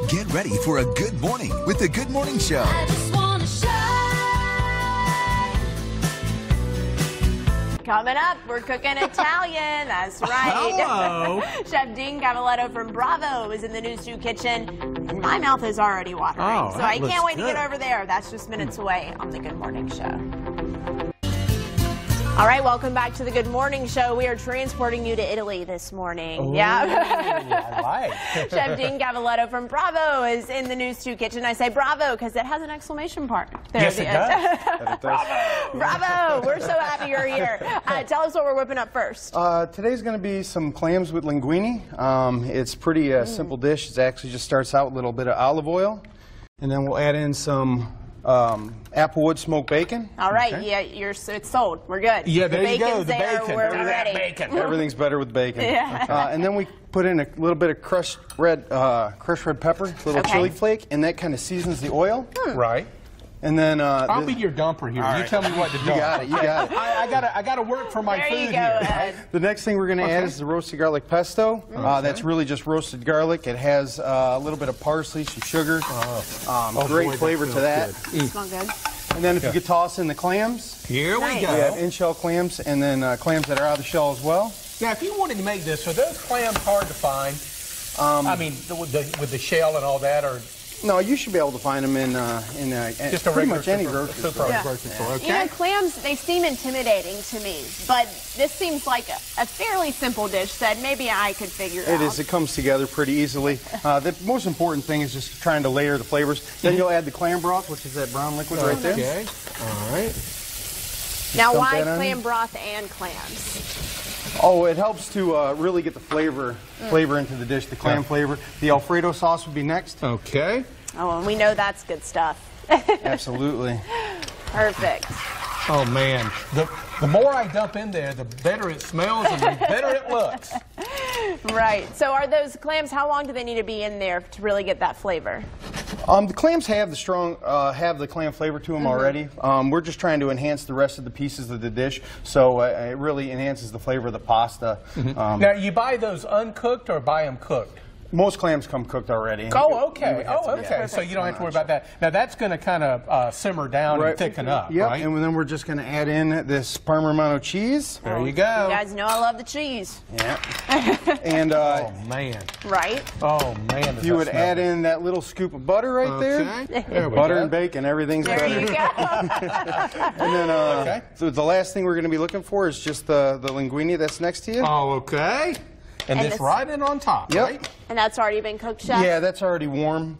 Get ready for a good morning with the Good Morning Show. I just wanna shine. Coming up, we're cooking Italian. That's right. Hello. Chef Dean Cavaletto from Bravo is in the New Stew kitchen, and my mouth is already watering. Oh, so that I can't looks wait to good. get over there. That's just minutes away on the Good Morning Show. All right, welcome back to the Good Morning Show. We are transporting you to Italy this morning. Ooh, Yeah. I like. Chef Dean Cavaletto from Bravo is in the New Stew kitchen. I say Bravo because it has an exclamation mark there Yes, at it the end. does. Bravo! We're so happy you're here. Tell us what we're whipping up first. Today's going to be some clams with linguine. It's pretty simple dish. It actually just starts out with a little bit of olive oil, and then we'll add in some applewood smoked bacon. All right, Okay. yeah, it's sold. We're good. Yeah, there the you go. bacon's The there. bacon. We're Look at that ready. bacon. Everything's better with bacon. Yeah. And then we put in a little bit of crushed red pepper, little Okay. chili flake, and that kind of seasons the oil. Right. And then I'll be your dumper here. You tell me what to do. You got it. You got it. I gotta work for my There food you go, here. Ed. The next thing we're going to add is the roasted garlic pesto. That's really just roasted garlic. It has a little bit of parsley, some sugar. Great boy, that flavor to smells that. Smell good. And then if you could toss in the clams. Here we Nice. go. We have in-shell clams and then clams that are out of the shell as well. Now, if you wanted to make this, are those clams hard to find? I mean, with the shell and all that, or No, you should be able to find them in just a pretty regular much any super- grocery super store. Yeah. grocery store? Okay. You know, clams, they seem intimidating to me, but this seems like a fairly simple dish that maybe I could figure out. It is. It comes together pretty easily. The most important thing is just trying to layer the flavors. Then you'll add the clam broth, which is that brown liquid right there. Okay. All right. Now, dump why that on. clam broth and clams? Oh, it helps to really get the flavor into the dish, the clam flavor. The Alfredo sauce would be next. Okay. Oh, and we know that's good stuff. Absolutely. Perfect. Oh man, the more I dump in there, the better it smells and the better it looks. Right. So are those clams, how long do they need to be in there to really get that flavor? The clams have the clam flavor to them already. We're just trying to enhance the rest of the pieces of the dish, so it really enhances the flavor of the pasta. Now, you buy those uncooked or buy them cooked? Most clams come cooked already. Oh, okay. Yeah, Oh, okay. So you don't have to worry about that. Now, that's going to kind of simmer down and thicken up, Yep, right? and then we're just going to add in this Parmigiano cheese. There you You go. guys know I love the cheese. Yeah. And Oh, man. Right? Oh, man. you would add in that little scoop of butter right there. Okay. There we Butter go. and bacon, everything's There better. you go. And then, so the last thing we're going to be looking for is just the linguine that's next to you. Oh, okay. And this this- right in on top, Yep. right? And that's already been cooked, Chef? Yeah, that's already warm.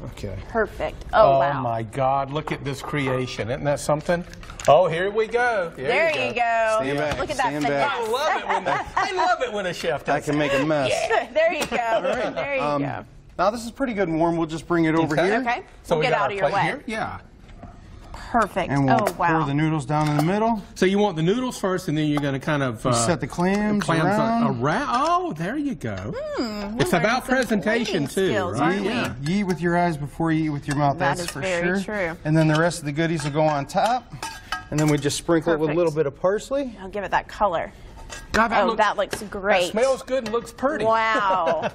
Okay. Perfect. Oh, wow. my God, look at this creation. Isn't that something? Oh, here we go. There you go. Stand back, Look at that stand back. I love it when I love it when a chef does I can make a mess. There you go. There you go. Now this is pretty good and warm. We'll just bring it over Okay. here. Okay. So We'll we get got out our of your plate way. here? Yeah. Perfect. And we'll Oh, wow. pour the noodles down in the middle. So you want the noodles first, and then you're going to kind of Set the clams around. Oh, there you go. It's learning about some presentation plating too, skills, right? aren't we? Yeah. You eat with your eyes before you eat with your mouth. That That's is for very sure. true. And then the rest of the goodies will go on top. And then we just sprinkle it with a Perfect. little bit of parsley. I'll give it that color. God, Oh, that looks great. That smells good and looks pretty. Wow.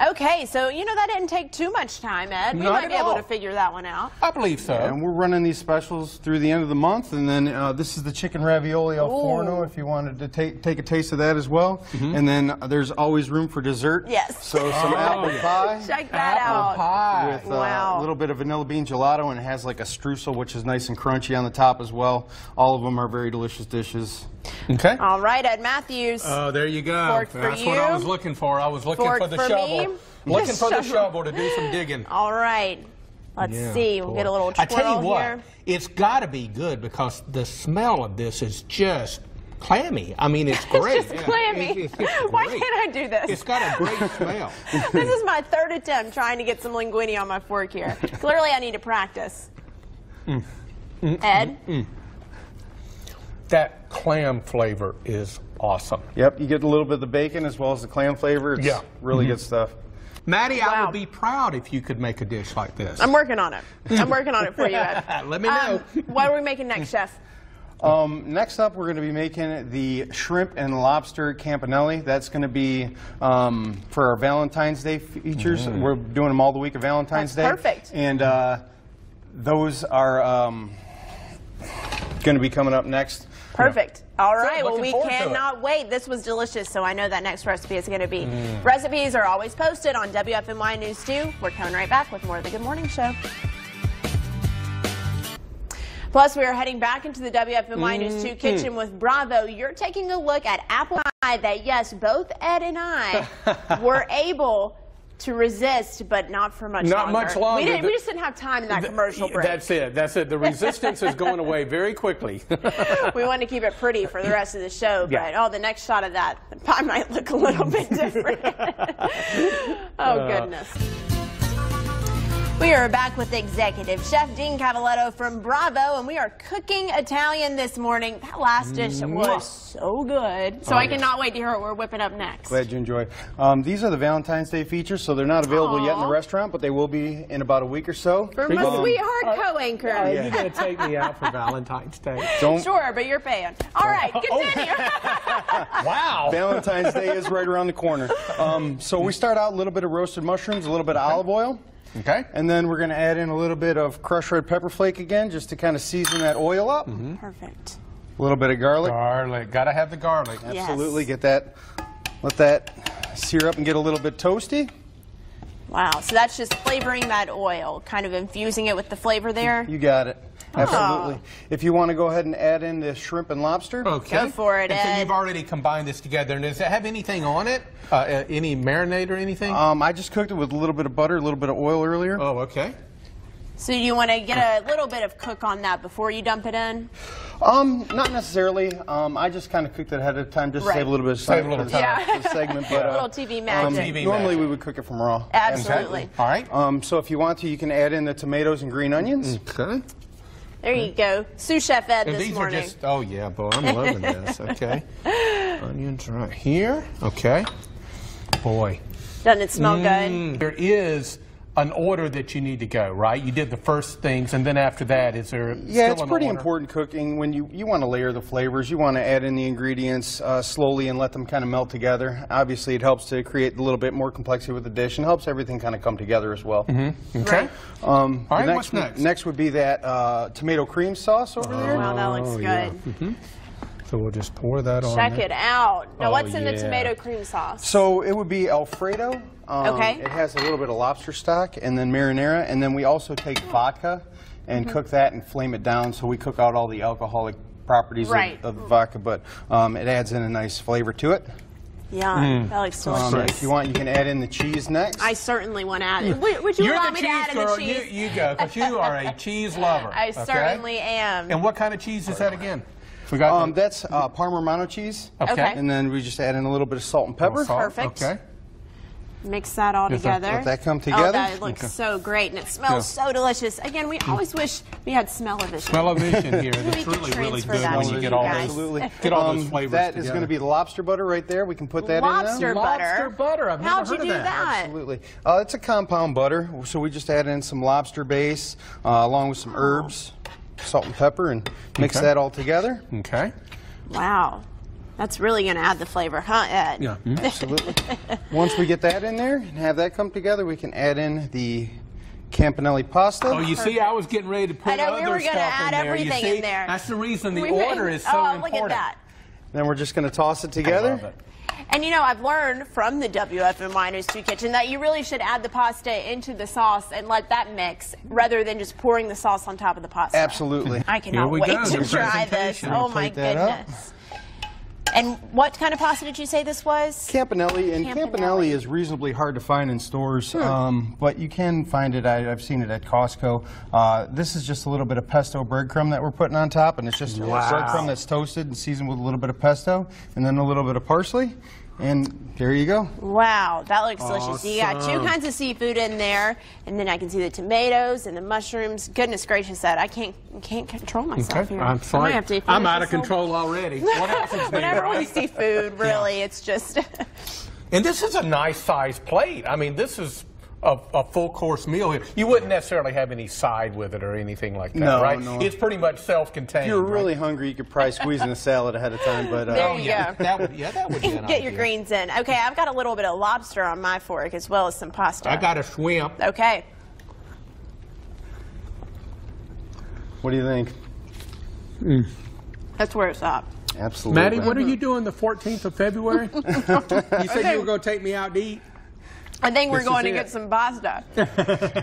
Okay, so that didn't take too much time, Ed. We Not might at be able all. to figure that one out. I believe so. And we're running these specials through the end of the month. And then this is the chicken ravioli al forno if you wanted to take a taste of that as well. And then there's always room for dessert. Yes. So some apple pie. Check that Apple out. pie. With Wow. a little bit of vanilla bean gelato, and it has like a streusel, which is nice and crunchy on the top as well. All of them are very delicious dishes. Okay. All right, Ed Matthews. Oh, there you go. Fork for That's what I you. was looking for. I was looking Fork for the for shovel. me. Looking for the Shovel. shovel to do some digging. All right. Let's see. We'll get a little twirl I tell you what, here. it's got to be good because the smell of this is just clammy. I mean, it's great. Just clammy. It's Why great. can't I do this? It's got a great smell. This is my third attempt trying to get some linguine on my fork here. Clearly, I need to practice. Ed? That clam flavor is awesome. Yep, you get a little bit of the bacon as well as the clam flavor. It's really good stuff. Maddie, I Wow. would be proud if you could make a dish like this. I'm working on it. I'm working on it for you, Ed. Let me know. What are we making next, Chef? Next up, we're going to be making the shrimp and lobster campanelle. That's going to be for our Valentine's Day features. We're doing them all the week of Valentine's Day. Perfect. And those are going to be coming up next. Perfect. All right. Well, looking we forward to cannot wait. This was delicious, so I know that next recipe is going to be. Recipes are always posted on WFMY News 2. We're coming right back with more of the Good Morning Show. Plus, we are heading back into the WFMY News 2 kitchen with Bravo. You're taking a look at apple pie that, yes, both Ed and I were able to resist, but not for much longer. Not much longer. We just didn't have time in that commercial break. That's it. That's it. The resistance is going away very quickly. We want to keep it pretty for the rest of the show, but the next shot of that, the pie might look a little bit different. Oh, goodness. We are back with Executive Chef Dean Cavaletto from Bravo, and we are cooking Italian this morning. That last dish was so good. So I cannot wait to hear what we're whipping up next. Glad you enjoy. These are the Valentine's Day features, so they're not available yet in the restaurant, but they will be in about a week or so. For my sweetheart co-anchor. You're going to take me out for Valentine's Day. Sure, but you're paying. All right, continue. Wow. Valentine's Day is right around the corner. So we start out a little bit of roasted mushrooms, a little bit of olive oil. Okay. And then we're going to add in a little bit of crushed red pepper flake again, just to kind of season that oil up. Perfect. A little bit of garlic. Garlic. Got to have the garlic. Absolutely. Get that, let that sear up and get a little bit toasty. Wow, so that's just flavoring that oil, kind of infusing it with the flavor there? You got it. Absolutely. If you want to go ahead and add in the shrimp and lobster. Okay. Go for it, and Ed. so you've already combined this together. And does it have anything on it? Any marinade or anything? I just cooked it with a little bit of butter, a little bit of oil earlier. Oh, okay. So you want to get a little bit of cook on that before you dump it in? Not necessarily. I just kind of cooked it ahead of time just to save a little bit of time for the segment. But, a little TV magic. Normally we would cook it from raw. Absolutely. All right. So if you want to, you can add in the tomatoes and green onions. Okay. There you go. Sous Chef Ed And this these morning. are just, oh yeah, boy, I'm loving this. Okay. Onions right here. Okay. Boy. Doesn't it smell good? There is an order that you need to go, right? You did the first things, and then after that, is there still it's an pretty order? important cooking. When you want to layer the flavors, you want to add in the ingredients slowly and let them kind of melt together. Obviously, it helps to create a little bit more complexity with the dish and helps everything kind of come together as well. Okay. Right. All right, what's next? Next would be that tomato cream sauce over there. Wow, that looks good. So we'll just pour that on Check there. it out. Now, Oh, what's in the yeah. tomato cream sauce? So it would be Alfredo. Okay. It has a little bit of lobster stock and then marinara, and then we also take vodka and cook that and flame it down. So we cook out all the alcoholic properties of the vodka, but it adds in a nice flavor to it. Yeah, that looks delicious. If you want, you can add in the cheese next. I certainly want to add it. Would you You're allow the me to add cheese in girl. the cheese? You go, because you are a cheese lover. I okay? certainly am. And what kind of cheese is that again? Forgot. That's Parma Romano cheese. Okay. And then we just add in a little bit of salt and pepper. Perfect. Okay. Mix that all together. Let that come together. Oh, that looks so great, and it smells so delicious. Again, we always wish we had smell-o-vision. Smell-o-vision here. That's We could really, really transfer good that when to you you get all guys. those, Absolutely. get all those flavors That together. is going to be the lobster butter right there. We can put that Lobster in now. butter. Lobster butter. I've never How'd you heard do of that? Absolutely. It's a compound butter, so we just add in some lobster base along with some herbs, salt and pepper, and mix that all together. Okay. Wow. That's really going to add the flavor, huh, Ed? Yeah. Absolutely. Once we get that in there and have that come together, we can add in the campanelle pasta. Oh, you see, I was getting ready to put I know, we other were gonna stuff add in there. everything you see, in there. That's the reason the We order made- is so important. Look at that. Then we're just going to toss it together. I love it. And you know, I've learned from the WFMY News 2 kitchen that you really should add the pasta into the sauce and let that mix rather than just pouring the sauce on top of the pasta. Absolutely. I cannot we wait go, to the try this. presentation. Oh my Plate that up. goodness. And what kind of pasta did you say this was? Campanelle, and Campanelle. campanelle is reasonably hard to find in stores, but you can find it. I've seen it at Costco. This is just a little bit of pesto breadcrumb that we're putting on top, and it's just breadcrumb that's toasted and seasoned with a little bit of pesto, and then a little bit of parsley, and there you go. Wow, that looks delicious. You got two kinds of seafood in there, and then I can see the tomatoes and the mushrooms. Goodness gracious, Ed, I can't control myself here. I'm sorry. I might have to I'm finish out of this whole- control already. What else is there, Whenever we right? see food, really, it's just... And this is a nice sized plate. I mean, this is a full course meal here. You wouldn't necessarily have any side with it or anything like that, No, right? no. It's pretty much self-contained. If you're right? really hungry, you could probably squeeze in a salad ahead of time. But There you go. That would be an Get your idea. greens in. Okay, I've got a little bit of lobster on my fork as well as some pasta. I got a shrimp. Okay. what do you think? That's where it's at. Absolutely. Maddie, what are you doing the 14th of February? You said you were going to take me out to eat. I think we're This going is to it. get some pasta.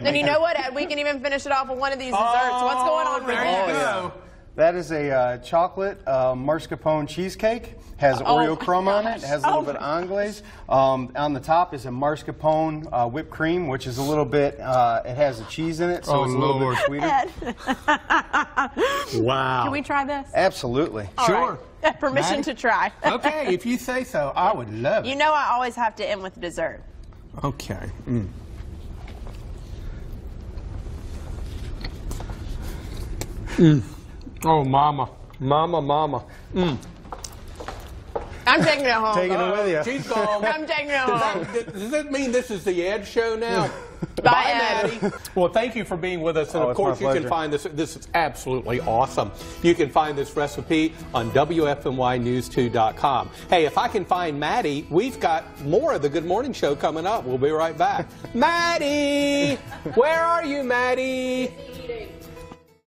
And you know what, Ed? We can even finish it off with one of these desserts. What's going on for there this? you go. That is a chocolate mascarpone cheesecake. Has Oreo crumb on it. Has a little bit of anglaise. On the top is a mascarpone whipped cream, which is a little bit. It has a cheese in it, so it's a little bit sweeter. Ed, Wow. can we try this? Absolutely. All Sure. right. Permission Maddie? to try. Okay, if you say so, I would love it. You know I always have to end with dessert. Okay. Oh, mama. Mama. I'm taking it home. Taking it with you. She's gone. I'm taking it home. Does that mean this is the Ed Show now? Bye, Ed. Maddie. Well, thank you for being with us. And Oh, of it's course, my you can pleasure. find this. This is absolutely awesome. You can find this recipe on WFMYnews2.com. Hey, if I can find Maddie, we've got more of the Good Morning Show coming up. We'll be right back. Maddie! Where are you, Maddie?